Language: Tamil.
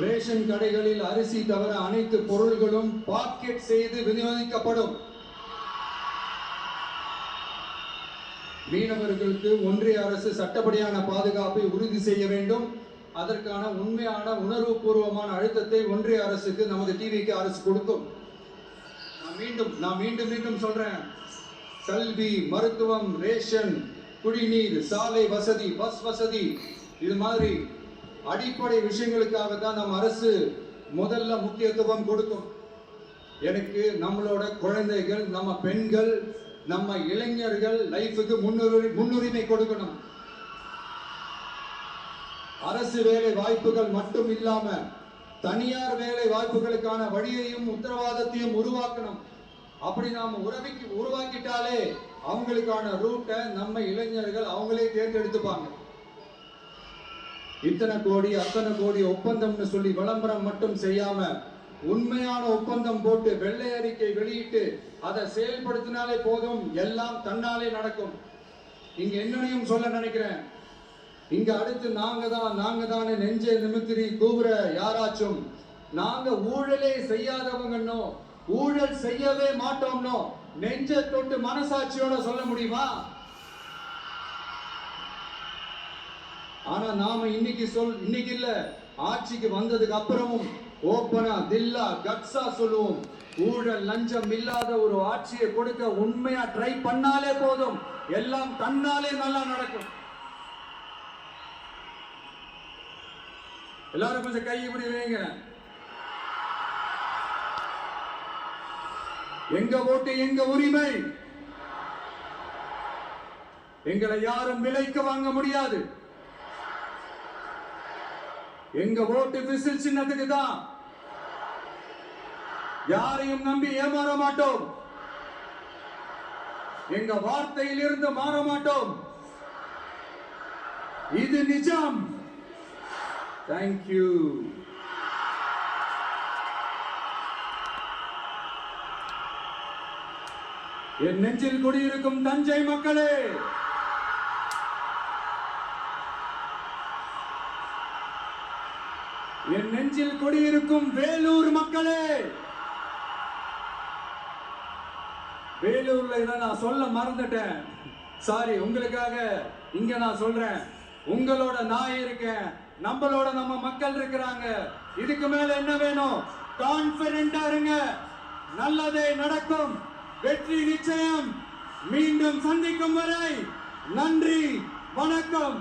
ரேஷன் கடைகளில் அரிசி தவிர அனைத்து பொருள்களும் பாக்கெட் செய்து விநியோகிக்கப்படும். மீனவர்களுக்கு ஒன்றிய அரசு சட்டப்படியான பாதுகாப்பை உறுதி செய்ய வேண்டும். அதற்கான உண்மையான உணர்வுபூர்வமான அழுத்தத்தை ஒன்றிய அரசுக்கு நமது டிவிக்கு அரசு கொடுக்கும். நான் மீண்டும் சொல்றேன், கல்வி, மருத்துவம், ரேஷன், குடிநீர், சாலை வசதி, பஸ் வசதி, இது மாதிரி அடிப்படை விஷயங்களுக்காக தான் நம்ம அரசு முதல்ல முக்கியத்துவம் கொடுக்கும். எனக்கு நம்மளோட குழந்தைகள், நம்ம பெண்கள், நம்ம இளைஞர்கள் லைஃபுக்கு முன்னுரிமை கொடுக்கணும். அரசு வேலை வாய்ப்புகள் மட்டும் இல்லாம தனியார் வேலை வாய்ப்புகளுக்கான வழியையும் உத்தரவாதத்தையும் உருவாக்கணும். அப்படி நாம உருவாக்கிட்டாலே அவங்களுக்கான ரூட்டை நம்ம இளைஞர்கள் அவங்களே தேர்ந்தெடுத்துப்பாங்க. இத்தனை கோடி அத்தனை கோடி ஒப்பந்தம்னு சொல்லி விளம்பரம் மட்டும் செய்யாம உண்மையான ஒப்பந்தம் போட்டு வெள்ளை அறிக்கை வெளியிட்டு அதை செயல்படுத்தினாலே போதும், எல்லாம் தன்னாலே நடக்கும். இங்க என்னனையும் சொல்ல நினைக்கிறேன், இங்க அடுத்து நாங்க தான் நெஞ்சை நிமித்திரி கூவுற யாராச்சும் நாங்க ஊழலே செய்யாதவங்கன்னோ ஊழல் செய்யவே மாட்டோம்னோ நெஞ்ச தொட்டு மனசாட்சியோட சொல்ல முடியுமா? ஆனா நாம இன்னைக்கு இல்ல, ஆட்சிக்கு வந்ததுக்கு அப்புறமும் ஓப்பனா தில்லா கட்ஸா சொல்லுவோம், ஊழல் லஞ்சம் இல்லாத ஒரு ஆட்சியை கொடுக்க உண்மையா ட்ரை பண்ணாலே போதும், எல்லாம் தன்னாலே நல்லா நடக்கும். எல்லாரும் கொஞ்சம் கை இப்படி வைங்க. எங்க ஓட்டு எங்க உரிமை, எங்களை யாரும் விலைக்கு வாங்க முடியாது. எங்க ஓட்டு விசில் சின்னத்துக்கு தான், யாரையும் நம்பி ஏமாற மாட்டோம், எங்க வார்த்தையில் இருந்து மாற மாட்டோம், இது நிஜம். தேங்க்யூ. என் நெஞ்சில் குடியிருக்கும் தஞ்சை மக்களே, என் நெஞ்சில் குடியிருக்கும் வேலூர் மக்களே, வேலூர்ல இதை நான் சொல்ல மறந்துட்டேன், சாரி. உங்களுக்காக இங்க நான் சொல்றேன், உங்களோட நான் இருக்கேன், நம்மளோட நம்ம மக்கள் இருக்கிறாங்க. இதுக்கு மேல என்ன வேணும்? கான்பிடென்டா இருங்க, நல்லதே நடக்கும், வெற்றி நிச்சயம். மீண்டும் சந்திக்கும் வரை நன்றி, வணக்கம்.